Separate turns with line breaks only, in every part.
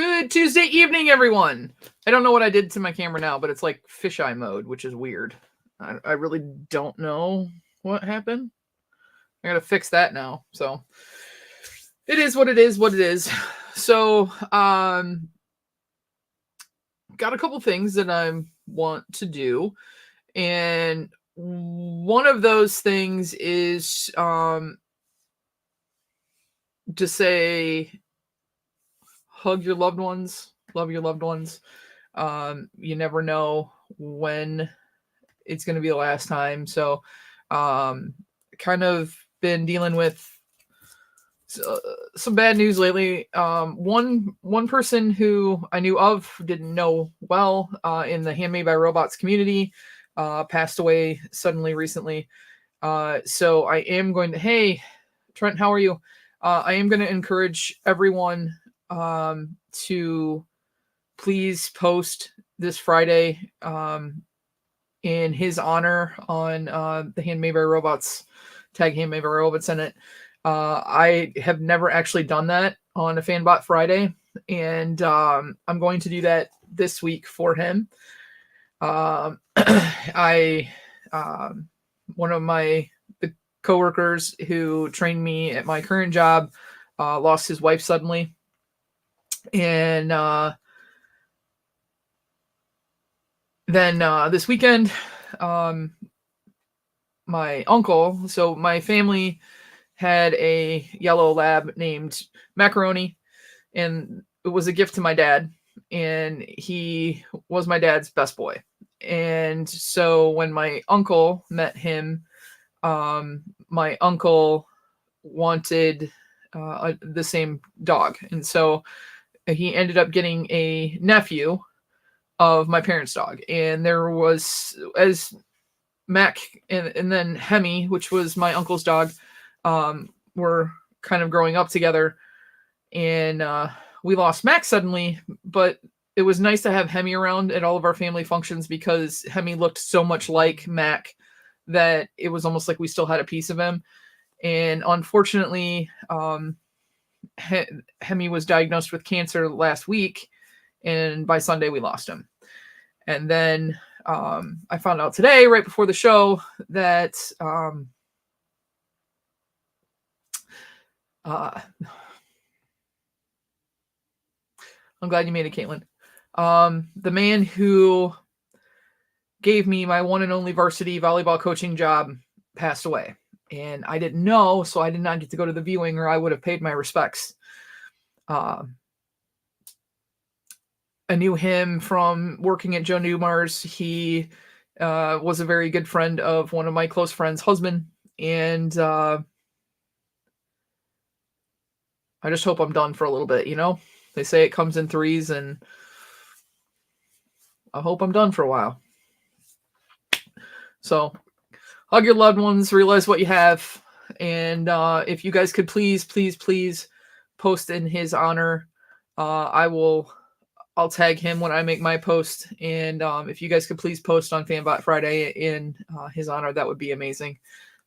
Good Tuesday evening, everyone. I don't know what I did to my camera now, but it's like fisheye mode, which is weird. I really don't know what happened. I gotta fix that now. So it is what it is, what it is. So, got a couple things that I want to do. And one of those things is to say hug your loved ones, love your loved ones. You never know when it's going to be the last time. So, kind of been dealing with some bad news lately. One person who I knew of, didn't know well, in the Handmade by Robots community, passed away suddenly recently. So I am going to, hey, Trent, how are you? I am going to encourage everyone to please post this Friday in his honor on the Handmade by Robots, tag Handmade by Robots in it. I have never actually done that on a Fanbot Friday, and I'm going to do that this week for him. One of my coworkers who trained me at my current job lost his wife suddenly, and then this weekend, my uncle, so my family had a yellow lab named Macaroni, and it was a gift to my dad, and he was my dad's best boy. And so when my uncle met him, my uncle wanted the same dog, and so he ended up getting a nephew of my parents' dog. And there was, as Mac and then Hemi, which was my uncle's dog, were kind of growing up together, and we lost Mac suddenly, but it was nice to have Hemi around at all of our family functions because Hemi looked so much like Mac that it was almost like we still had a piece of him. And unfortunately, Hemi was diagnosed with cancer last week, and by Sunday we lost him. And then I found out today, right before the show, that I'm glad you made it, Caitlin. The man who gave me my one and only varsity volleyball coaching job passed away. And I didn't know, so I did not get to go to the viewing, or I would have paid my respects. I knew him from working at Joe Newmar's. He was a very good friend of one of my close friends' husband. And I just hope I'm done for a little bit, you know? They say it comes in threes, and I hope I'm done for a while. So hug your loved ones, realize what you have. And if you guys could please post in his honor, I'll tag him when I make my post. And if you guys could please post on Fanbot Friday in his honor, that would be amazing.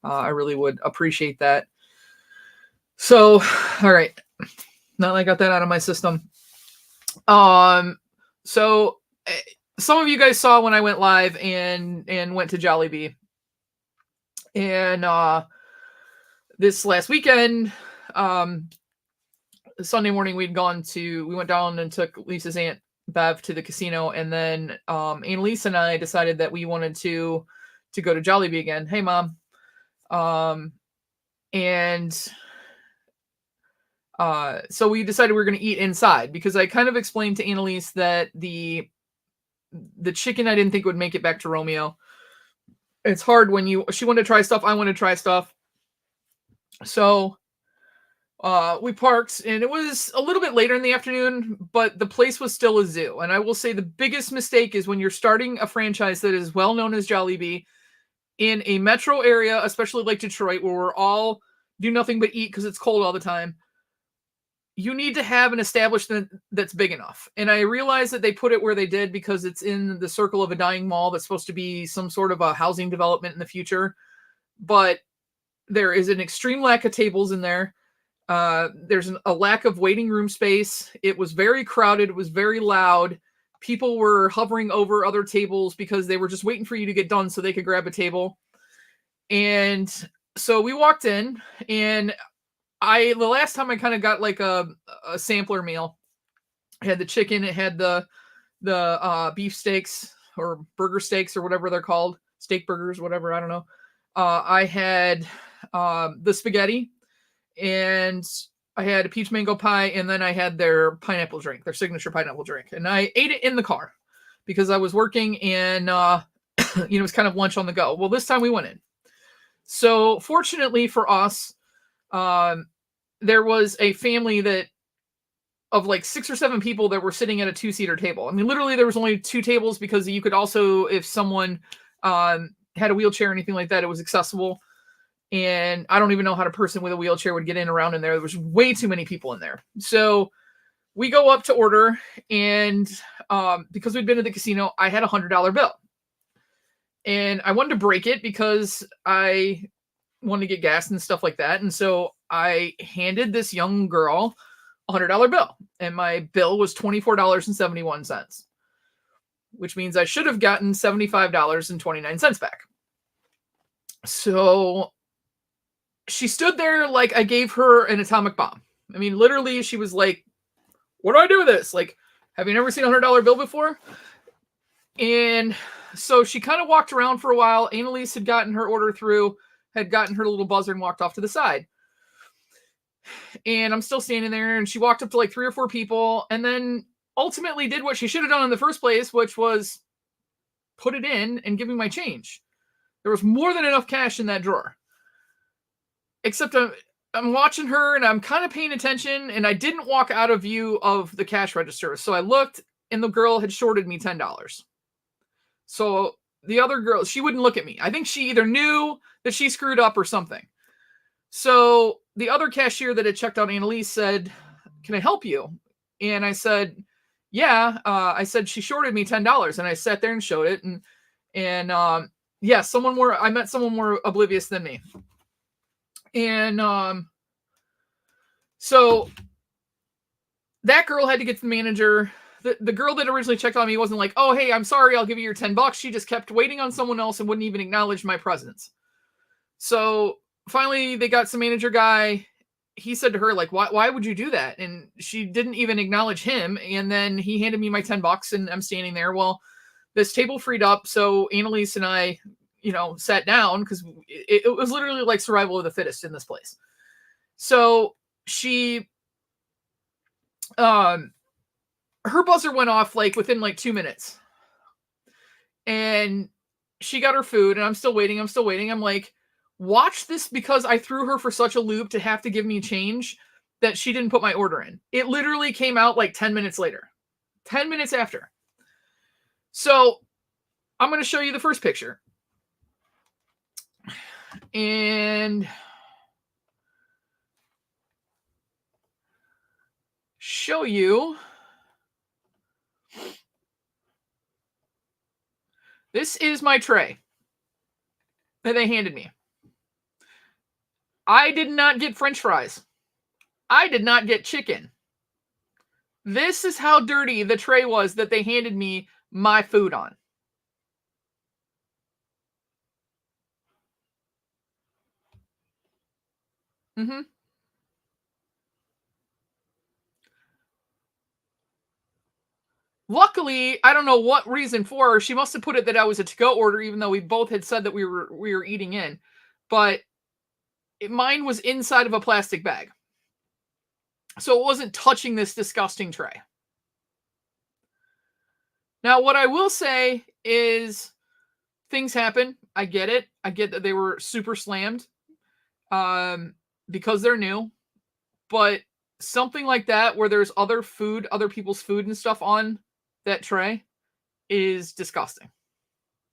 I really would appreciate that. So, all right. Now that I got that out of my system. So some of you guys saw when I went live and went to Jollibee. And this last weekend, Sunday morning, we went down and took Lisa's Aunt Bev to the casino. And then Annalise and I decided that we wanted to go to Jollibee again. Hey, Mom. So we decided we were going to eat inside, because I kind of explained to Annalise that the chicken, I didn't think would make it back to Romeo. It's hard when she wanted to try stuff, I want to try stuff. So we parked, and it was a little bit later in the afternoon, but the place was still a zoo. And I will say the biggest mistake is when you're starting a franchise that is well known as Jollibee in a metro area, especially like Detroit, where we're all do nothing but eat because it's cold all the time. You need to have an establishment that's big enough. And I realize that they put it where they did because it's in the circle of a dying mall that's supposed to be some sort of a housing development in the future. But there is an extreme lack of tables in there. There's a lack of waiting room space. It was very crowded. It was very loud. People were hovering over other tables because they were just waiting for you to get done so they could grab a table. And so we walked in, and the last time I kind of got like a sampler meal. It had the chicken. It had the beef steaks or burger steaks or whatever they're called. Steak burgers, whatever. I don't know. I had the spaghetti, and I had a peach mango pie, and then I had their pineapple drink, their signature pineapple drink. And I ate it in the car because I was working, and it was kind of lunch on the go. Well, this time we went in. So fortunately for us, there was a family of like 6 or 7 people that were sitting at a 2-seater table. I mean, literally there was only 2 tables because you could also, if someone had a wheelchair or anything like that, it was accessible. And I don't even know how a person with a wheelchair would get around in there. There was way too many people in there. So we go up to order, and because we'd been to the casino, I had $100 bill. And I wanted to break it because I wanted to get gas and stuff like that. And so I handed this young girl $100 bill, and my bill was $24.71, which means I should have gotten $75.29 back. So she stood there like I gave her an atomic bomb. I mean, literally, she was like, "What do I do with this? Like, have you never seen a $100 bill before?" And so she kind of walked around for a while. Annalise had gotten her order through, had gotten her little buzzer, and walked off to the side. And I'm still standing there, and she walked up to like 3 or 4 people, and then ultimately did what she should have done in the first place, which was put it in and give me my change. There was more than enough cash in that drawer. Except I'm watching her, and I'm kind of paying attention, and I didn't walk out of view of the cash register. So I looked, and the girl had shorted me $10. So the other girl, she wouldn't look at me. I think she either knew that she screwed up or something. So the other cashier that had checked out Annalise said, "Can I help you?" And I said, "Yeah." I said, "She shorted me $10. And I sat there and showed it. And yeah, I met someone more oblivious than me. And so that girl had to get to the manager. The girl that originally checked on me wasn't like, "Oh, hey, I'm sorry, I'll give you your $10. She just kept waiting on someone else and wouldn't even acknowledge my presence. So finally, they got some manager guy. He said to her, like, why would you do that? And she didn't even acknowledge him. And then he handed me my $10, and I'm standing there. Well, this table freed up. So Annalise and I, sat down because it was literally like survival of the fittest in this place. So she, her buzzer went off like within like 2 minutes, and she got her food, and I'm still waiting. I'm like, watch this, because I threw her for such a loop to have to give me change that she didn't put my order in. It literally came out like 10 minutes later, 10 minutes after. So I'm going to show you the first picture. And show you. This is my tray that they handed me. I did not get French fries. I did not get chicken. This is how dirty the tray was that they handed me my food on. Luckily, I don't know what reason for her. She must have put it that I was a to-go order, even though we both had said that we were eating in. But mine was inside of a plastic bag, so it wasn't touching this disgusting tray. Now, what I will say is things happen. I get it. I get that they were super slammed because they're new. But something like that, where there's other people's food and stuff on that tray, is disgusting.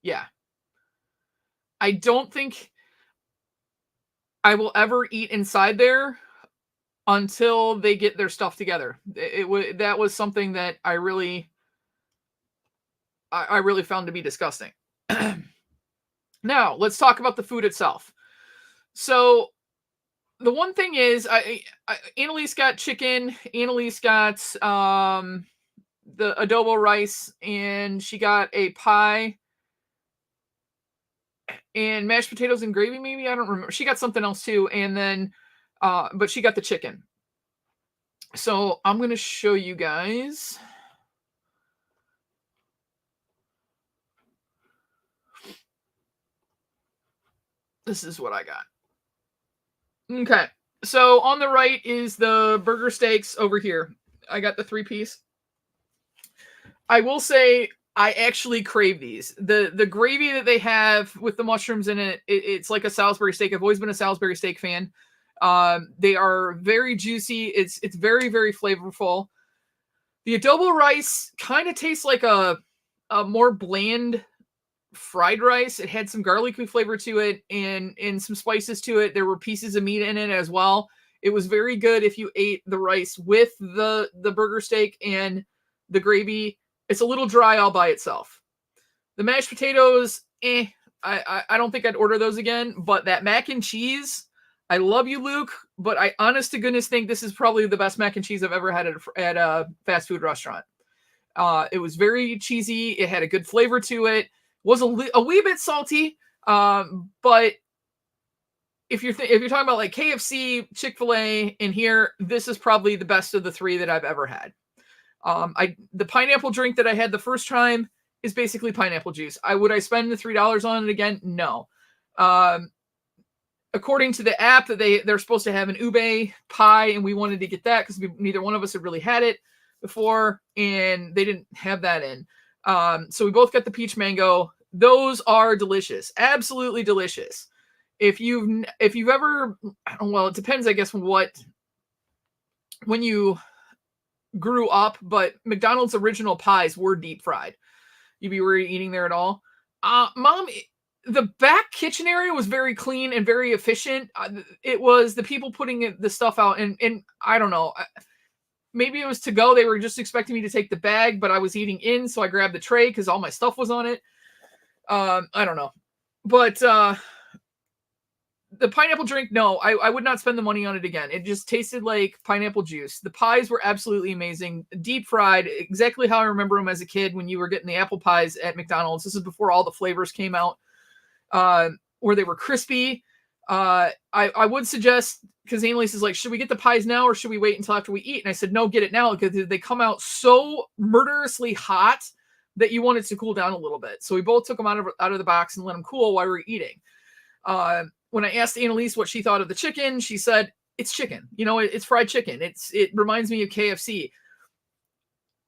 Yeah. I don't think I will ever eat inside there until they get their stuff together. That was something that I really found to be disgusting. Now, let's talk about the food itself. So the one thing is, Annalise got chicken. Annalise got the adobo rice, and she got a pie and mashed potatoes and gravy. Maybe, I don't remember. She got something else too, and then, but she got the chicken. So I'm gonna show you guys. This is what I got. Okay. So on the right is the burger steaks over here. I got the 3-piece. I will say I actually crave these. The gravy that they have with the mushrooms in it, it's like a Salisbury steak. I've always been a Salisbury steak fan. They are very juicy. It's very, very flavorful. The adobo rice kind of tastes like a more bland fried rice. It had some garlicky flavor to it and some spices to it. There were pieces of meat in it as well. It was very good if you ate the rice with the burger steak and the gravy. It's a little dry all by itself. The mashed potatoes, I don't think I'd order those again. But that mac and cheese, I love you, Luke, but I honest to goodness think this is probably the best mac and cheese I've ever had at a fast food restaurant. It was very cheesy. It had a good flavor to it. Was a wee bit salty, but if you're talking about like KFC, Chick-fil-A, and here, this is probably the best of the 3 that I've ever had. The pineapple drink that I had the first time is basically pineapple juice. Would I spend the $3 on it again? No. According to the app, that they're supposed to have an ube pie, and we wanted to get that because neither one of us had really had it before, and they didn't have that in. So we both got the peach mango. Those are delicious, absolutely delicious. If you've ever, well, it depends, I guess, when you grew up, but McDonald's original pies were deep fried. Were you eating there at all? Mom, the back kitchen area was very clean and very efficient. It was the people putting the stuff out, and I don't know. Maybe it was to go. They were just expecting me to take the bag, but I was eating in, so I grabbed the tray because all my stuff was on it. I don't know. But the pineapple drink, no, I would not spend the money on it again. It just tasted like pineapple juice. The pies were absolutely amazing. Deep fried, exactly how I remember them as a kid when you were getting the apple pies at McDonald's. This is before all the flavors came out, where they were crispy. I would suggest, because Annalise is like, should we get the pies now or should we wait until after we eat? And I said, no, get it now, because they come out so murderously hot that you want it to cool down a little bit. So we both took them out of the box and let them cool while we were eating. When I asked Annalise what she thought of the chicken, she said, it's chicken. It's fried chicken. It reminds me of KFC.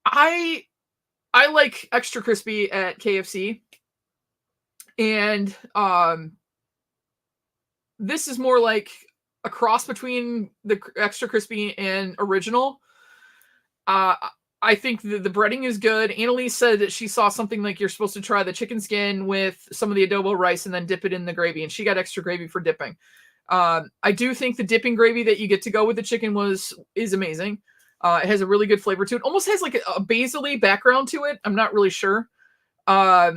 I like extra crispy at KFC. And this is more like a cross between the extra crispy and original. I think the breading is good. Annalise said that she saw something like you're supposed to try the chicken skin with some of the adobo rice and then dip it in the gravy, and she got extra gravy for dipping. I do think the dipping gravy that you get to go with the chicken is amazing. It has a really good flavor to it. Almost has like a basil-y background to it. I'm not really sure. But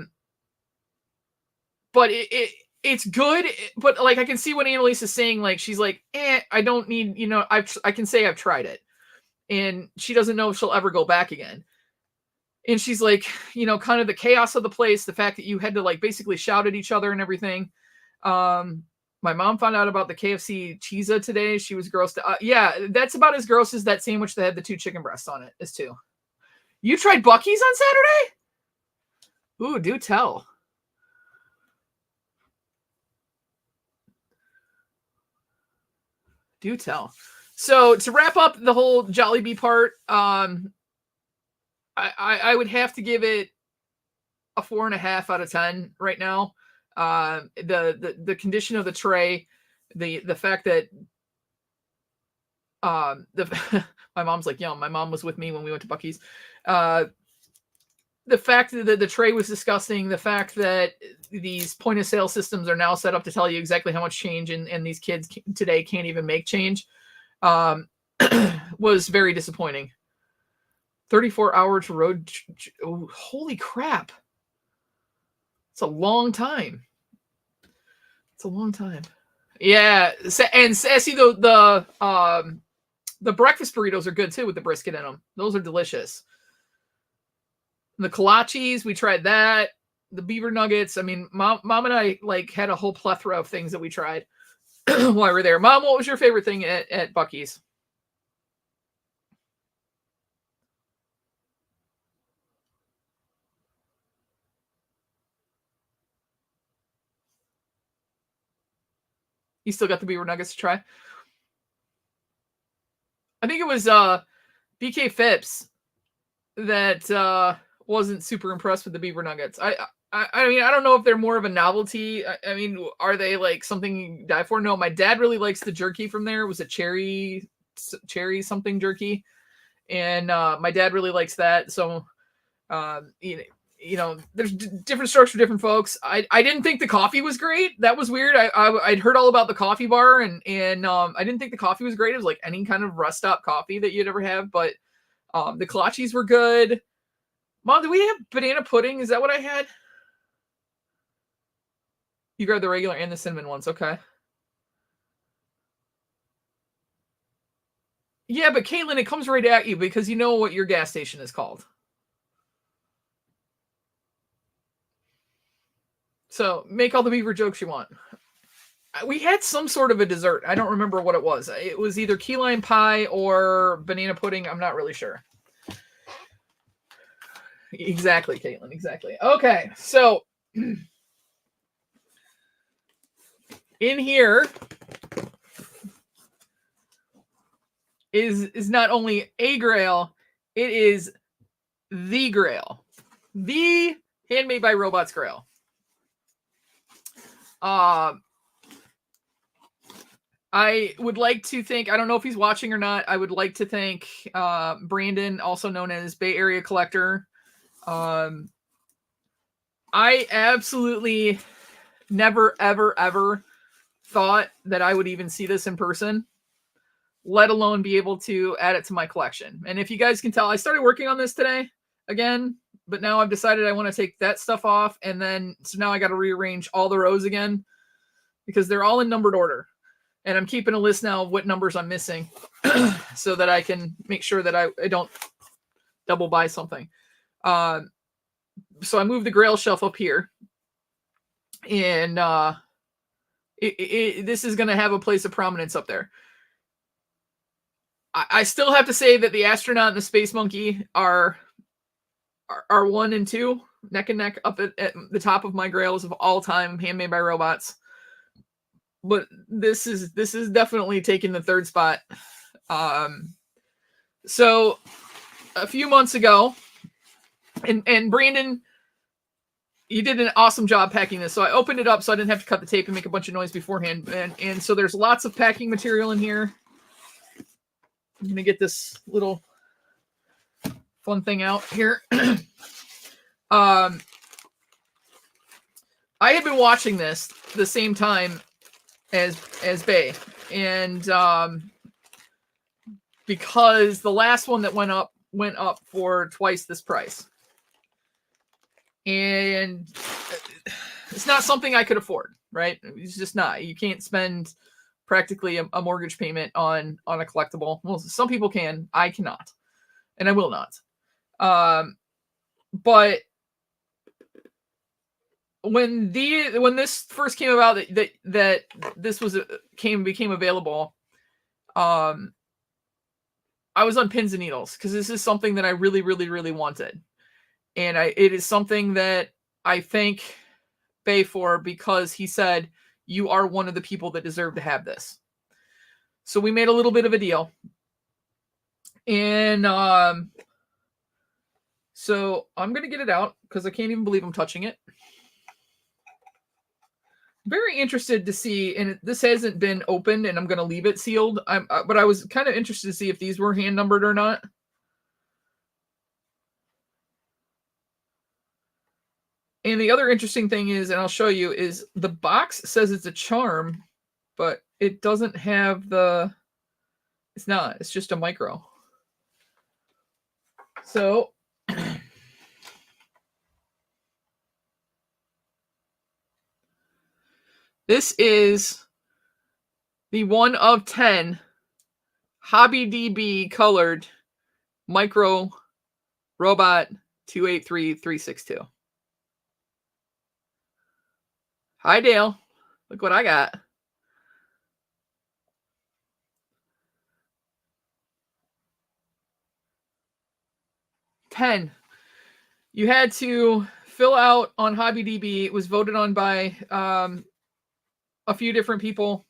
it's good. But like, I can see what Annalise is saying. Like, she's like, I don't need, I can say I've tried it. And she doesn't know if she'll ever go back again. And she's like, kind of the chaos of the place, the fact that you had to like basically shout at each other and everything. My mom found out about the KFC Cheesa today. She was grossed out. Yeah, that's about as gross as that sandwich that had the 2 chicken breasts on it is too. You tried Buc-ee's on Saturday? Ooh, do tell. Do tell. So to wrap up the whole Jollibee part, I would have to give it a 4.5 out of 10 right now. The condition of the tray, the fact that my mom's like, yeah, my mom was with me when we went to Buc-ee's. The fact that the tray was disgusting, the fact that these point of sale systems are now set up to tell you exactly how much change, and these kids today can't even make change. Was very disappointing. 34 hours road. Oh, holy crap. It's a long time. It's a long time. Yeah, and sassy the breakfast burritos are good too with the brisket in them. Those are delicious. The kolaches, we tried that. The beaver nuggets. I mean, mom and I like had a whole plethora of things that we tried while we were there. Mom, what was your favorite thing at Buc-ee's? You still got the beaver nuggets to try? I think it was BK Phipps that wasn't super impressed with the beaver nuggets. I mean, I don't know if they're more of a novelty. I mean, are they like something you die for? No, my dad really likes the jerky from there. It was a cherry something jerky, and my dad really likes that. So, you know, there's different strokes for different folks. I didn't think the coffee was great. That was weird. I'd heard all about the coffee bar, and I didn't think the coffee was great. It was like any kind of rest stop coffee that you'd ever have, but the kolaches were good. Mom, do we have banana pudding? Is that what I had? You grabbed the regular and the cinnamon ones. Okay. Yeah, but Caitlin, it comes right at you because you know what your gas station is called. So make all the beaver jokes you want. We had some sort of a dessert. I don't remember what it was. It was either key lime pie or banana pudding. I'm not really sure. Exactly, Caitlin. Exactly. Okay, so in here is not only a grail, it is the grail, the Handmade by Robots grail. I would like to thank, I don't know if he's watching or not. I would like to thank Brandon, also known as Bay Area Collector. I absolutely never, ever, ever thought that I would even see this in person, let alone be able to add it to my collection. And if you guys can tell, I started working on this today again, but now I've decided I want to take that stuff off. And then, so now I got to rearrange all the rows again because they're all in numbered order. And I'm keeping a list now of what numbers I'm missing so that I can make sure that I don't double buy something. So I moved the Grail shelf up here. And this is going to have a place of prominence up there. I still have to say that the astronaut and the space monkey are 1 and 2, neck and neck, up at the top of my grails of all time, Handmade by Robots. But this is definitely taking the third spot. So a few months ago, and Brandon, you did an awesome job packing this. So I opened it up so I didn't have to cut the tape and make a bunch of noise beforehand. And so there's lots of packing material in here. I'm gonna get this little fun thing out here. I had been watching this the same time as Bay, and because the last one that went up for twice this price, and it's not something I could afford, right? It's just not. You can't spend practically a mortgage payment on a collectible. Well, some people can. I cannot, and I will not. But when this first came about that this became available, I was on pins and needles because this is something that I really, really, really wanted, and it is something that I thank Bay for because he said you are one of the people that deserve to have this. So we made a little bit of a deal, and so I'm gonna get it out because I can't even believe I'm touching it. Very interested to see, and this hasn't been opened, and I'm going to leave it sealed. But I was kind of interested to see if these were hand numbered or not. And the other interesting thing is, and I'll show you, is the box says it's a charm, but it doesn't have the. It's not. It's just a micro. So. This is the 1 of 10 Hobby DB colored micro robot 283362. Hi, Dale. Look what I got. $10. You had to fill out on HobbyDB. It was voted on by a few different people.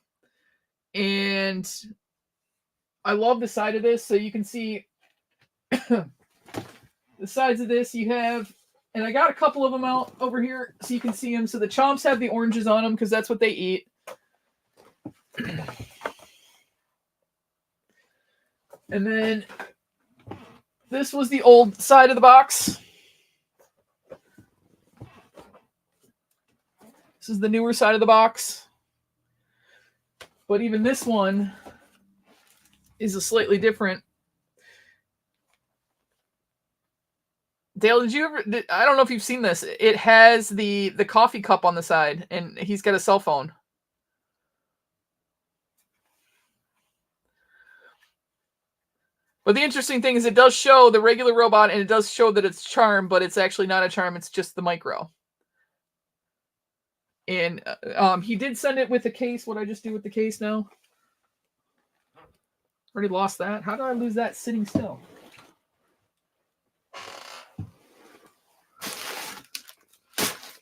And I love the side of this. So you can see the sides of this. You have, and I got a couple of them out over here so you can see them. So the chomps have the oranges on them because that's what they eat. And then this was the old side of the box. This is the newer side of the box. But even this one is a slightly different. Dale, did you ever? I don't know if you've seen this. It has the coffee cup on the side, and he's got a cell phone. But the interesting thing is it does show the regular robot, and it does show that it's charm, but it's actually not a charm. It's just the micro. And he did send it with a case. What I just do with the case now? Already lost that. How did I lose that sitting still?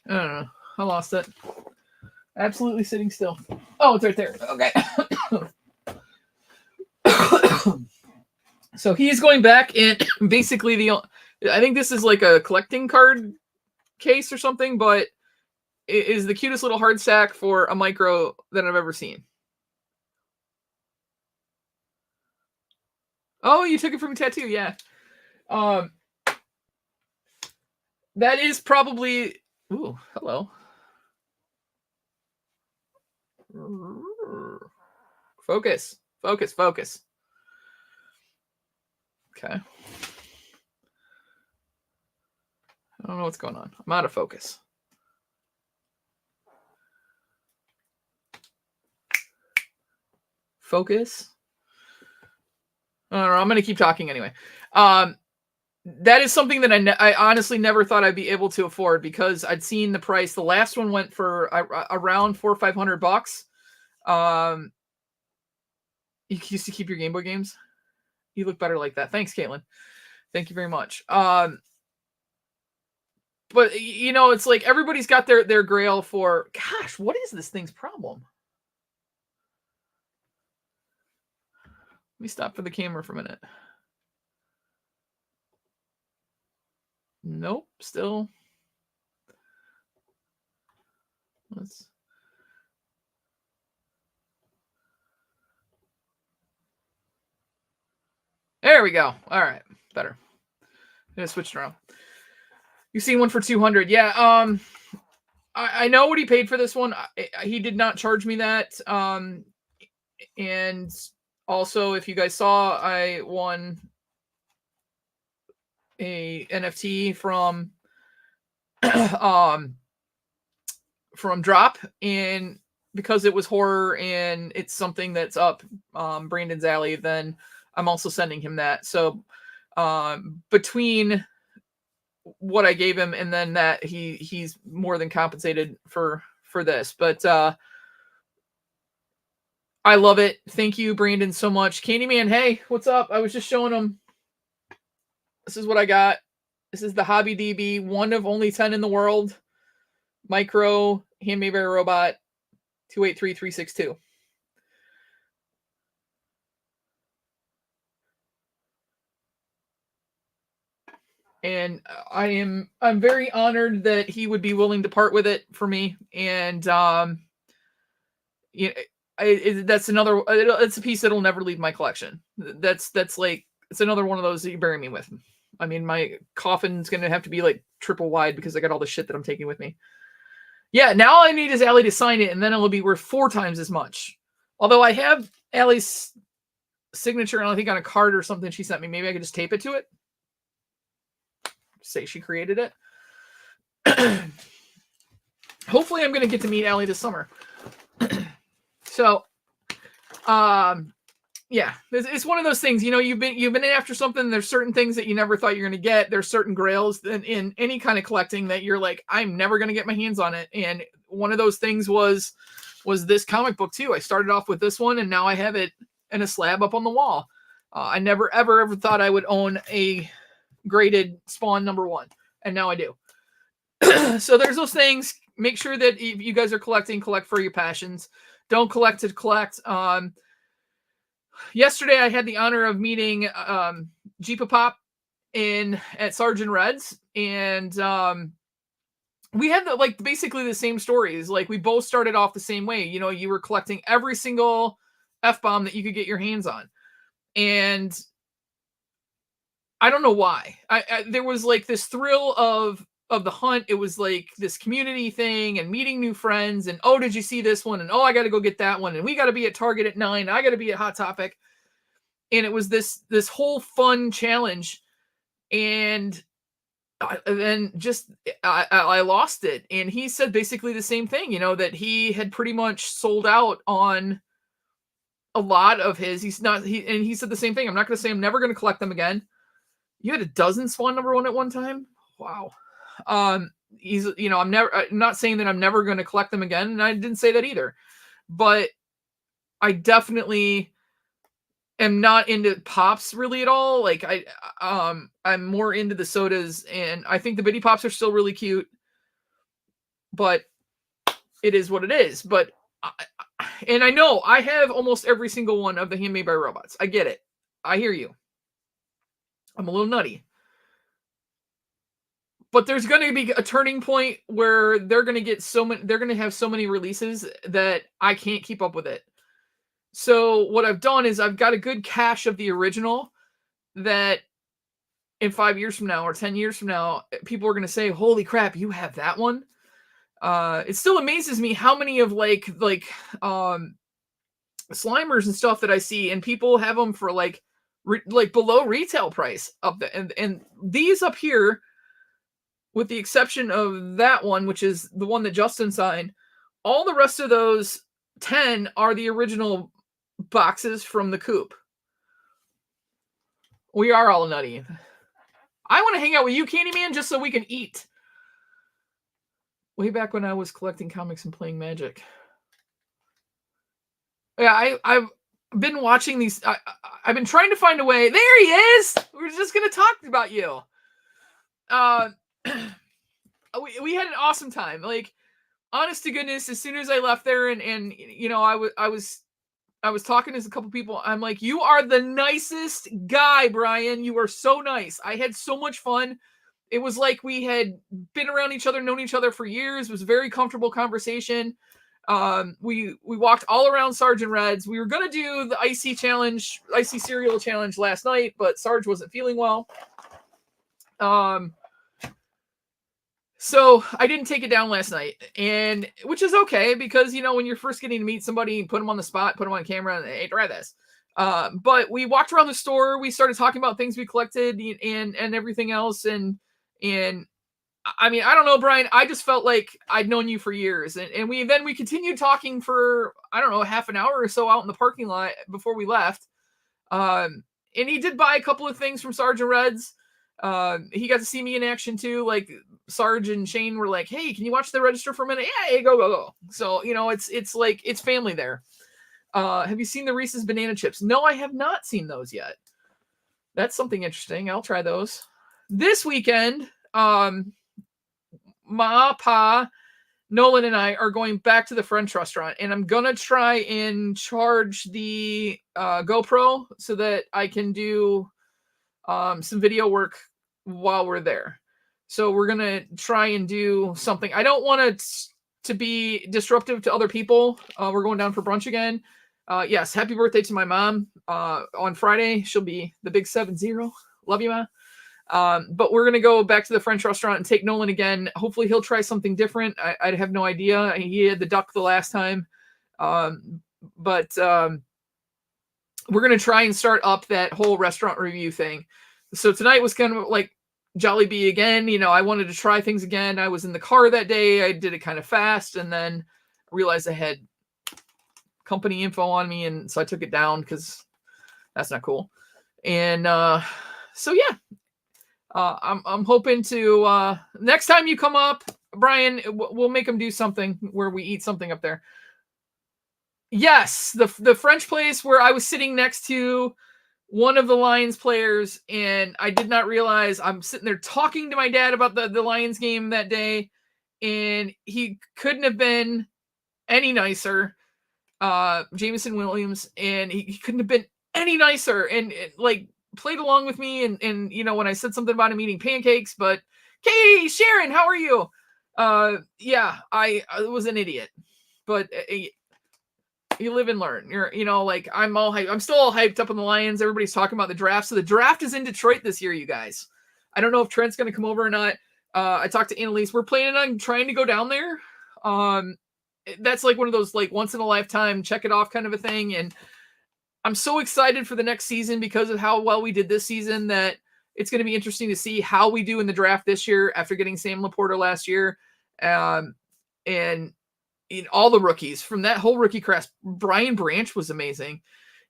I don't know. I lost it. Absolutely sitting still. Oh, it's right there. Okay. So he's going back, and basically I think this is like a collecting card case or something, but it is the cutest little hard sack for a micro that I've ever seen. Oh, you took it from a tattoo, yeah. That is probably. Ooh, hello. Focus, focus, focus. Okay. I don't know what's going on. I'm out of focus. Focus. I don't know. I'm going to keep talking anyway. That is something that I honestly never thought I'd be able to afford because I'd seen the price. The last one went for around $400 or $500. You used to keep your Game Boy games. You look better like that. Thanks, Caitlin. Thank you very much. But you know, it's like everybody's got their grail for. Gosh, what is this thing's problem? Let me stop for the camera for a minute. Nope, still. Let's. There we go. All right, better. I'm gonna switch it around. You seen one for 200? Yeah. I know what he paid for this one. He did not charge me that. And also, if you guys saw, I won a NFT from from Drop, and because it was horror and it's something that's up Brandon's alley, then I'm also sending him that. So between what I gave him and then that, he's more than compensated for this. But I love it. Thank you, Brandon, so much. Candyman, hey, what's up? I was just showing him. This is what I got. This is the Hobby DB, 1 of only 10 in the world. Micro Handmade by Robot 283362. And I'm very honored that he would be willing to part with it for me. And you know, that's another. It's a piece that'll never leave my collection. That's like, it's another one of those that you bury me with. I mean, my coffin's gonna have to be like triple wide because I got all the shit that I'm taking with me. Yeah, now all I need is Allie to sign it, and then it'll be worth 4 times as much. Although I have Allie's signature, and I think on a card or something she sent me. Maybe I could just tape it to it. Say she created it. Hopefully I'm going to get to meet Allie this summer. So Yeah, it's one of those things, you've been after something. There's certain things that you never thought you're going to get. There's certain grails in any kind of collecting that you're like, I'm never going to get my hands on it. And one of those things was this comic book too. I started off with this one and now I have it in a slab up on the wall. I never, ever thought I would own a graded Spawn #1. And now I do. So there's those things. Make sure that if you guys are collecting, collect for your passions. Don't collect to collect. Yesterday, I had the honor of meeting Jeepa Pop at Sergeant Red's, and we had basically the same stories. Like, we both started off the same way. You were collecting every single F-bomb that you could get your hands on, and I don't know why. There was like this thrill of the hunt. It was like this community thing and meeting new friends, and oh, did you see this one? And oh, I got to go get that one, and we got to be at Target at 9. I got to be at Hot Topic. And it was this whole fun challenge, and then just I lost it. And he said basically the same thing, that he had pretty much sold out on a lot of his. He said the same thing. I'm not going to say I'm never going to collect them again. You had a dozen Spawn #1 at one time. Wow. I'm not saying that I'm never going to collect them again, and I didn't say that either. But I definitely am not into pops really at all. Like, I'm more into the sodas, and I think the Bitty Pops are still really cute, but it is what it is. But I know I have almost every single one of the Handmade by Robots. I get it. I hear you. I'm a little nutty. But there's going to be a turning point where they're going to have so many releases that I can't keep up with it. So what I've done is I've got a good cache of the original that in 5 years from now or 10 years from now, people are going to say, holy crap, you have that one. It still amazes me how many of Slimers and stuff that I see, and people have them for like below retail price up there. And these up here, with the exception of that one, which is the one that Justin signed, all the rest of those 10 are the original boxes from the coop. We are all nutty. I want to hang out with you, Candyman, just so we can eat. Way back when I was collecting comics and playing Magic. Yeah, I've been watching these. I've been trying to find a way. There he is! We're just going to talk about you. We had an awesome time. Like, honest to goodness, as soon as I left there and I was talking to a couple people. I'm like, you are the nicest guy, Brian. You are so nice. I had so much fun. It was like we had been around each other, known each other for years. It was a very comfortable conversation. We walked all around Sergeant Red's. We were going to do the Icee challenge, Icee cereal challenge last night, but Sarge wasn't feeling well. So I didn't take it down last night, and which is okay because, when you're first getting to meet somebody, put them on the spot, put them on camera, and hey, try this. But we walked around the store. We started talking about things we collected and everything else. And I mean, I don't know, Brian, I just felt like I'd known you for years. And we continued talking for, I don't know, half an hour or so out in the parking lot before we left. And he did buy a couple of things from Sergeant Red's. He got to see me in action too. Like, Sarge and Shane were like, hey, can you watch the register for a minute? Yeah, go. So, it's like, it's family there. Have you seen the Reese's banana chips? No, I have not seen those yet. That's something interesting. I'll try those. This weekend, Ma, Pa, Nolan and I are going back to the French restaurant, and I'm going to try and charge the GoPro so that I can do some video work while we're there. So we're going to try and do something. I don't want it to be disruptive to other people. We're going down for brunch again. Yes, happy birthday to my mom on Friday. She'll be the big 70. Love you, Ma. But we're going to go back to the French restaurant and take Nolan again. Hopefully he'll try something different. I have no idea. He had the duck the last time. But we're going to try and start up that whole restaurant review thing. So tonight was kind of like Jollibee again. I wanted to try things again. I was in the car that day. I did it kind of fast and then realized I had company info on me, and so I took it down because that's not cool. And so yeah, I'm hoping to next time you come up, Brian, we'll make them do something where we eat something up there. Yes, the French place where I was sitting next to one of the Lions players, and I did not realize I'm sitting there talking to my dad about the Lions game that day, and he couldn't have been any nicer. Jameson Williams, and he couldn't have been any nicer, and like played along with me, and you know, when I said something about him eating pancakes, but hey Sharon, how are you? Yeah, I was an idiot, but you live and learn. You know, like I'm still all hyped up on the Lions. Everybody's talking about the draft. So the draft is in Detroit this year, you guys. I don't know if Trent's going to come over or not. I talked to Annalise. We're planning on trying to go down there. That's like one of those like once in a lifetime, check it off kind of a thing. And I'm so excited for the next season because of how well we did this season that it's going to be interesting to see how we do in the draft this year after getting Sam Laporta last year. And in all the rookies from that whole rookie class, Brian Branch was amazing,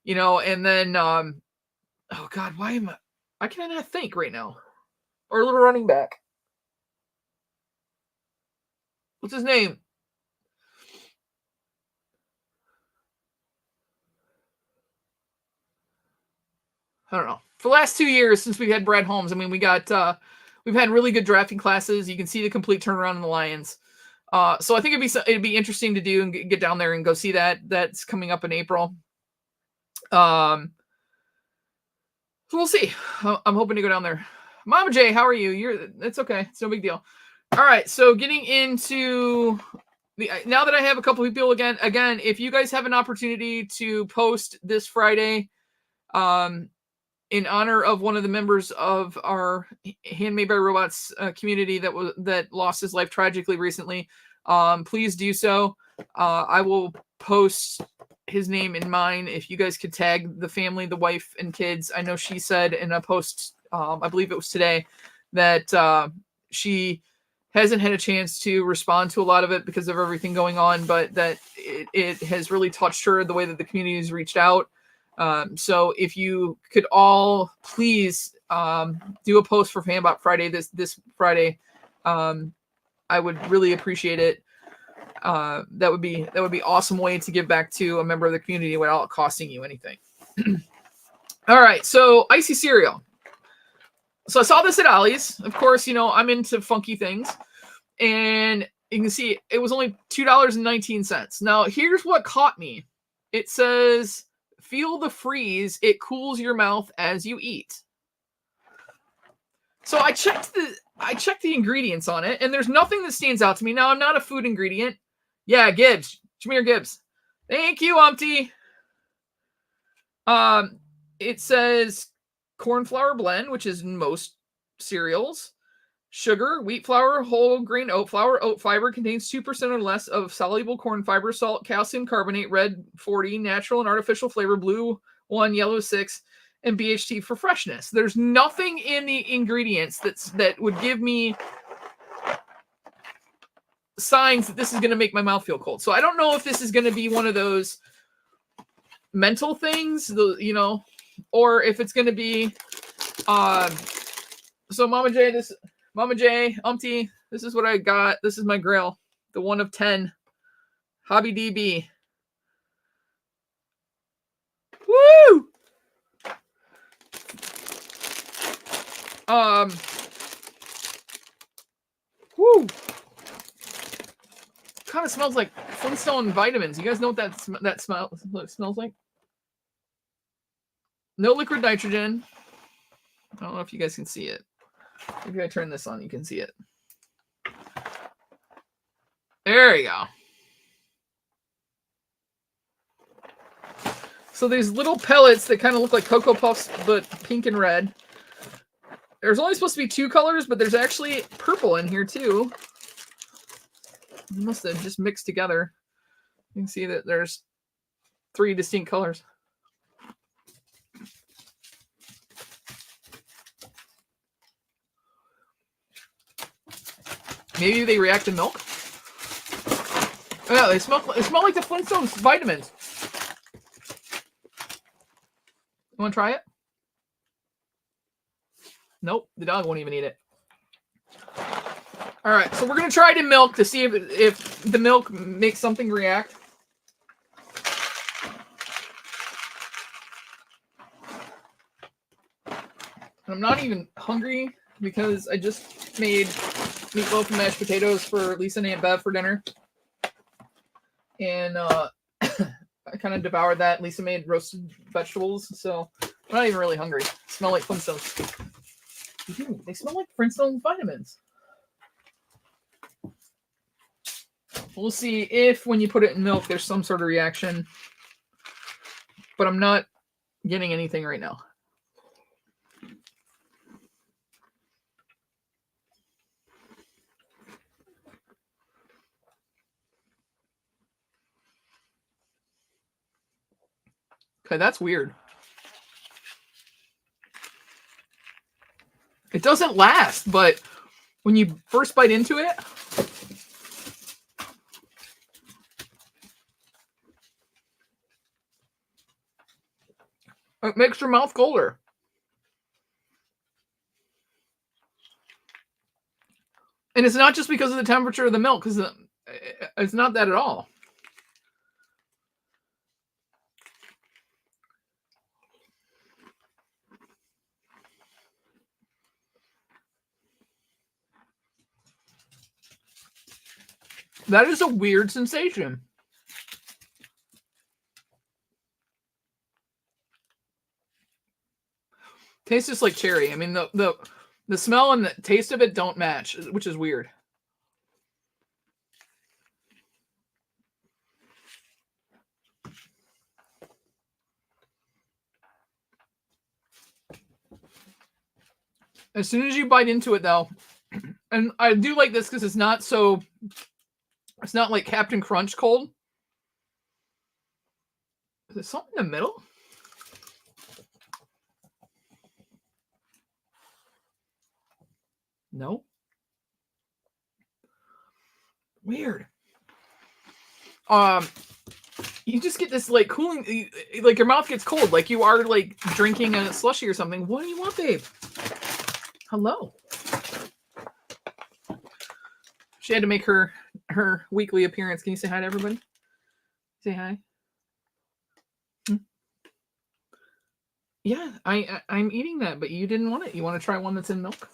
you know, and then, oh God, I cannot think right now. Or a little running back. What's his name? I don't know. For the last 2 years since we've had Brad Holmes, I mean, we've had really good drafting classes. You can see the complete turnaround in the Lions. So I think it'd be interesting to do and get down there and go see that. That's coming up in April. So we'll see. I'm hoping to go down there. Mama J, how are you? It's okay. It's no big deal. All right. So getting into now that I have a couple people again, if you guys have an opportunity to post this Friday, in honor of one of the members of our Handmade by Robots community that lost his life tragically recently, please do so. I will post his name and mine. If you guys could tag the family, the wife and kids. I know she said in a post, I believe it was today, that she hasn't had a chance to respond to a lot of it because of everything going on, but that it has really touched her the way that the community has reached out. So if you could all please do a post for Fanbot Friday this Friday, I would really appreciate it. That would be awesome way to give back to a member of the community without costing you anything. All right, so Icee cereal. So I saw this at Ollie's. Of course, you know, I'm into funky things, and you can see it was only $2.19. Now here's what caught me. It says, "Feel the freeze. It cools your mouth as you eat." So I checked the ingredients on it, and there's nothing that stands out to me. Now, I'm not a food ingredient. Yeah, Gibbs. Jameer Gibbs. Thank you, Umpty. It says corn flour blend, which is in most cereals. Sugar, wheat flour, whole grain oat flour. Oat fiber contains 2% or less of soluble corn fiber, salt, calcium carbonate, red 40, natural and artificial flavor, blue 1, yellow 6, and BHT for freshness. There's nothing in the ingredients that would give me signs that this is going to make my mouth feel cold. So I don't know if this is going to be one of those mental things, you know, or if it's going to be, so Mama J, Umpty, this is what I got. This is my Grail, the 1 of 10, Hobby DB. Woo! Woo! Kind of smells like Flintstone vitamins. You guys know what that smells like? No liquid nitrogen. I don't know if you guys can see it. Maybe I turn this on, you can see it. There you go. So these little pellets that kind of look like Cocoa Puffs, but pink and red. There's only supposed to be 2 colors, but there's actually purple in here too. Must have just mixed together. You can see that there's 3 distinct colors. Maybe they react to milk. Oh, they smell like the Flintstones vitamins. You want to try it? Nope, the dog won't even eat it. All right, so we're gonna try the milk to see if the milk makes something react. I'm not even hungry because I just made meatloaf and mashed potatoes for Lisa and Aunt Bev for dinner. And I kind of devoured that. Lisa made roasted vegetables, so I'm not even really hungry. Smell like Flintstones. They smell like Flintstone vitamins. We'll see if when you put it in milk, there's some sort of reaction. But I'm not getting anything right now. Okay, that's weird. It doesn't last, but when you first bite into it, it makes your mouth colder. And it's not just because of the temperature of the milk, because it's not that at all. That is a weird sensation. Tastes just like cherry. I mean, the smell and the taste of it don't match, which is weird. As soon as you bite into it, though, and I do like this because it's not like Captain Crunch cold. Is there something in the middle? No. Weird. You just get this like cooling, like your mouth gets cold, like you are like drinking a slushie or something. What do you want, babe? Hello. She had to make her weekly appearance. Can you say hi to everybody? Say hi. Yeah, I'm eating that, but you didn't want it. You want to try one that's in milk?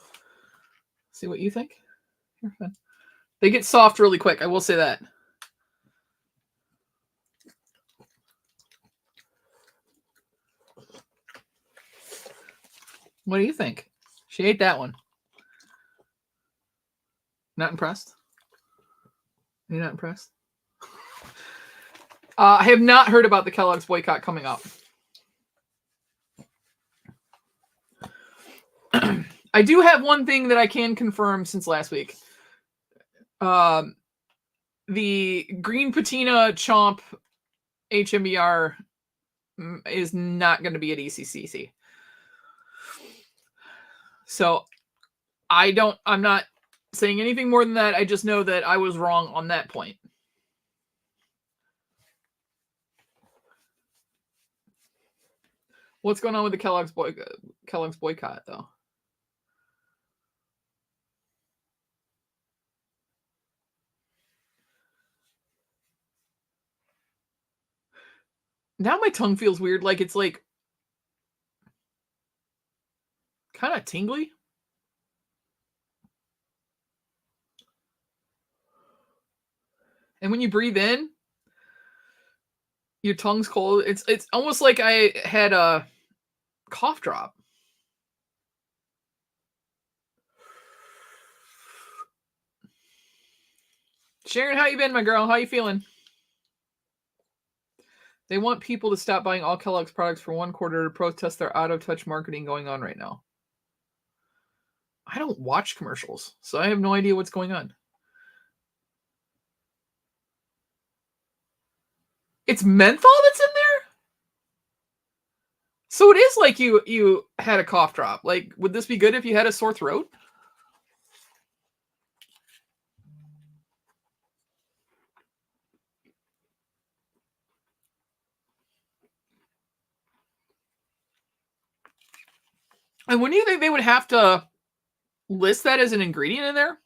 See what you think. Here, fun. They get soft really quick. I will say that. What do you think? She ate that one. Not impressed? You're not impressed? I have not heard about the Kellogg's boycott coming up. I do have one thing that I can confirm since last week. The green patina chomp HMBR is not going to be at ECCC. So I'm not saying anything more than that. I just know that I was wrong on that point. What's going on with the Kellogg's boycott, though? Now my tongue feels weird, like it's like kind of tingly. And when you breathe in, your tongue's cold. It's almost like I had a cough drop. Sharon, how you been, my girl? How you feeling? They want people to stop buying all Kellogg's products for 1 quarter to protest their out-of-touch marketing going on right now. I don't watch commercials, so I have no idea what's going on. It's menthol that's in there? So it is like you had a cough drop. Like, would this be good if you had a sore throat? And when do you think they would have to list that as an ingredient in there?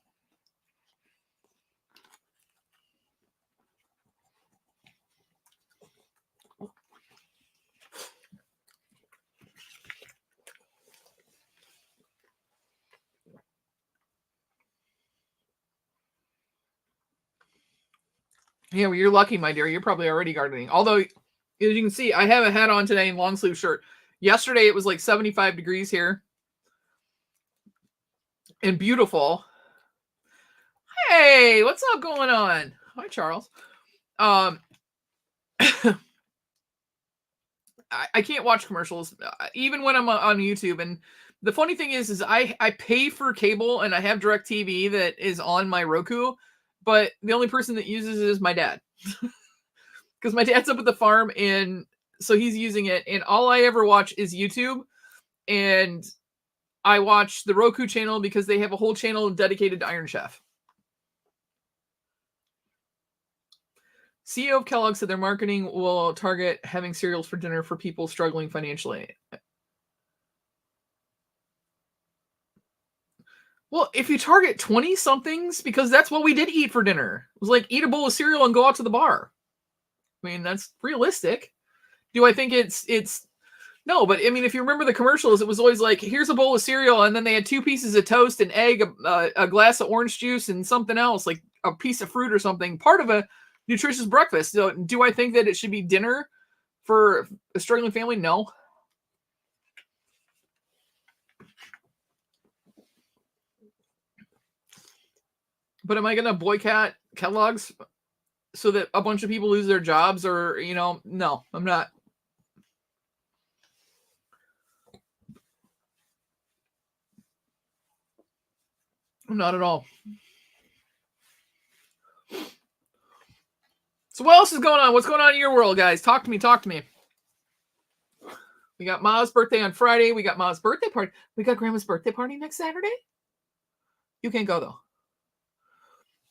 Yeah, well, you're lucky, my dear. You're probably already gardening. Although, as you can see, I have a hat on today and long sleeve shirt. Yesterday, it was like 75 degrees here and beautiful. Hey, what's up going on? Hi, Charles. I can't watch commercials even when I'm on YouTube. And the funny thing is I pay for cable and I have DirecTV that is on my Roku, but the only person that uses it is my dad. Because my dad's up at the farm and so he's using it. And all I ever watch is YouTube. And I watch the Roku channel because they have a whole channel dedicated to Iron Chef. CEO of Kellogg said their marketing will target having cereals for dinner for people struggling financially. Well, if you target 20-somethings, because that's what we did eat for dinner. It was like eat a bowl of cereal and go out to the bar. I mean, that's realistic. Do I think it's no, but I mean, if you remember the commercials, it was always like, here's a bowl of cereal, and then they had 2 pieces of toast, an egg, a glass of orange juice, and something else, like a piece of fruit or something, part of a nutritious breakfast. So, do I think that it should be dinner for a struggling family? No. But am I going to boycott Kellogg's so that a bunch of people lose their jobs? Or, no, I'm not. I'm not at all. So what else is going on? What's going on in your world, guys? Talk to me. We got Ma's birthday on Friday. We got Ma's birthday party. We got Grandma's birthday party next Saturday. You can't go, though.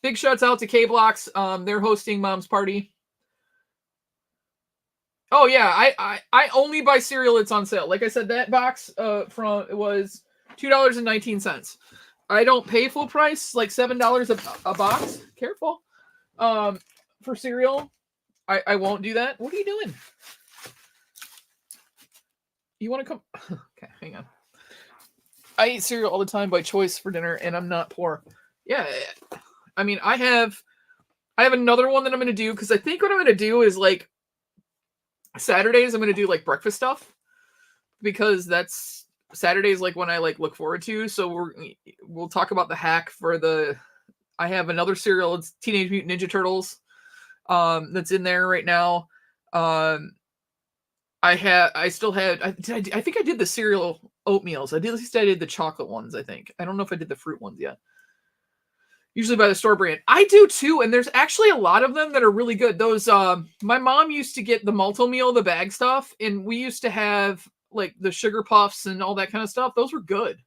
Big shouts out to K-Blocks. They're hosting Mom's party. Oh, yeah. I only buy cereal that's on sale. Like I said, that box it was $2.19. I don't pay full price, like $7 a box. Careful. For cereal. I won't do that. What are you doing? You want to come? Okay, hang on. I eat cereal all the time by choice for dinner, and I'm not poor. Yeah, I mean, I have another one that I'm going to do, because I think what I'm going to do is, like, Saturdays I'm going to do, like, breakfast stuff, because that's Saturdays, like, when I, like, look forward to. So we'll talk about the hack for I have another cereal. It's Teenage Mutant Ninja Turtles. That's in there right now. I think I did the cereal oatmeals. At least I did the chocolate ones, I think. I don't know if I did the fruit ones yet. Usually by the store brand. I do too, and there's actually a lot of them that are really good. Those my mom used to get the Malto meal, the bag stuff, and we used to have like the sugar puffs and all that kind of stuff. Those were good.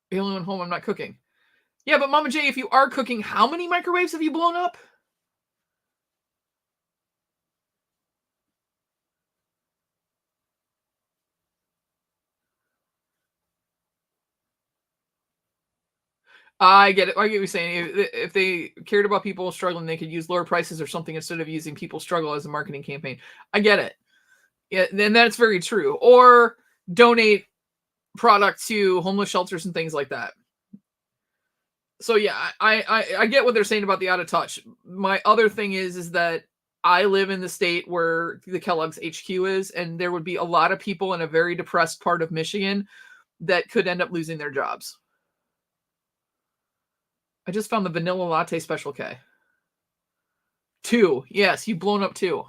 The only one home I'm not cooking. Yeah, but Mama J, if you are cooking, how many microwaves have you blown up? I get it. I get what you're saying. If they cared about people struggling, they could use lower prices or something instead of using people struggle as a marketing campaign. I get it. Yeah, then that's very true. Or donate product to homeless shelters and things like that. So yeah, I get what they're saying about the out of touch. My other thing is that I live in the state where the Kellogg's HQ is, and there would be a lot of people in a very depressed part of Michigan that could end up losing their jobs. I just found the vanilla latte Special K. 2. Yes, you've blown up 2.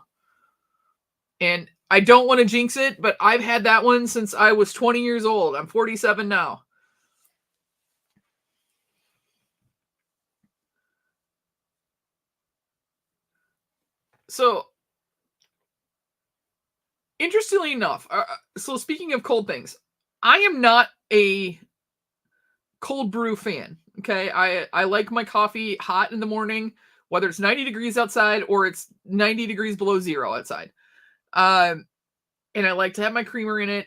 And I don't want to jinx it, but I've had that one since I was 20 years old. I'm 47 now. So, interestingly enough, so speaking of cold things, I am not a cold brew fan. Okay, I like my coffee hot in the morning, whether it's 90 degrees outside or it's 90 degrees below zero outside. And I like to have my creamer in it.